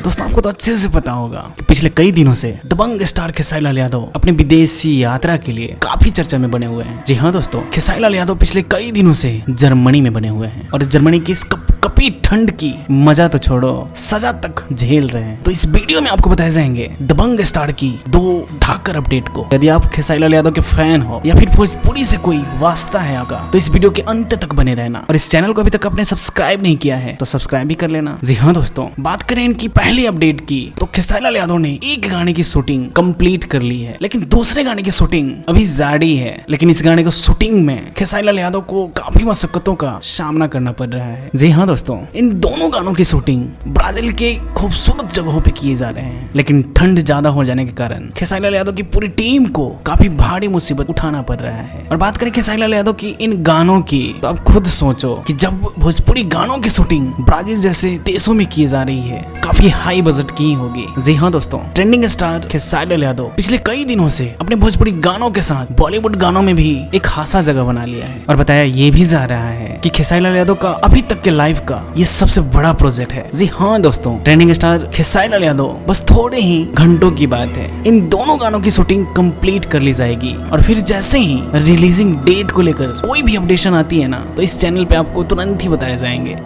दोस्तों आपको तो अच्छे से पता होगा कि पिछले कई दिनों से दबंग स्टार खेसारी लाल यादव अपने विदेशी यात्रा के लिए काफी चर्चा में बने हुए हैं। जी हाँ दोस्तों, खेसारी लाल यादव पिछले कई दिनों से जर्मनी में बने हुए हैं और इस जर्मनी की इस कपी ठंड की मजा तो छोड़ो, सजा तक झेल रहे हैं। तो इस वीडियो में आपको बताए जाएंगे दबंग स्टार की 2 धाकर अपडेट को। यदि आप खेसारी लाल यादव के फैन हो या फिर भोजपुरी से कोई वास्ता है आपका, तो इस वीडियो के अंत तक बने रहना। और इस चैनल को अभी तक आपने सब्सक्राइब नहीं किया है तो सब्सक्राइब भी कर लेना। जी हाँ दोस्तों, बात करें इनकी पहली अपडेट की तो खेसारी लाल यादव ने एक गाने की शूटिंग कंप्लीट कर ली है, लेकिन दूसरे गाने की शूटिंग अभी जारी है। लेकिन इस गाने को शूटिंग में खेसारी लाल यादव को काफी मशक्कतों का सामना करना पड़ रहा है। जी हाँ दोस्तों, इन दोनों गानों की शूटिंग ब्राजील के खूबसूरत जगहों पे किए जा रहे हैं, लेकिन ठंड ज्यादा हो जाने के कारण खेसारी लाल यादव की पूरी टीम को काफी भारी मुसीबत उठाना पड़ रहा है। और बात करें खेसारी लाल यादव की इन गानों की, तो आप खुद सोचो कि जब भोजपुरी गानों की शूटिंग ब्राजील जैसे देशों में की जा रही है, काफी हाई बजट की होगी। जी हाँ दोस्तों, ट्रेंडिंग स्टार खेसारी लाल यादव पिछले कई दिनों से अपने भोजपुरी गानों के साथ बॉलीवुड गानों में भी एक खासा जगह बना लिया है। और बताया ये भी जा रहा है कि खेसारी लाल यादव का अभी तक के लाइफ का ये सबसे बड़ा प्रोजेक्ट है। जी हाँ दोस्तों, ट्रेंडिंग स्टार खेसारी लाल यादव बस थोड़े ही घंटों की बात है, इन दोनों गानों की शूटिंग कंप्लीट कर ली जाएगी। और फिर जैसे ही रिलीजिंग डेट को लेकर कोई भी अपडेशन आती है ना, तो इस चैनल पे आपको तुरंत ही बताए जाएंगे।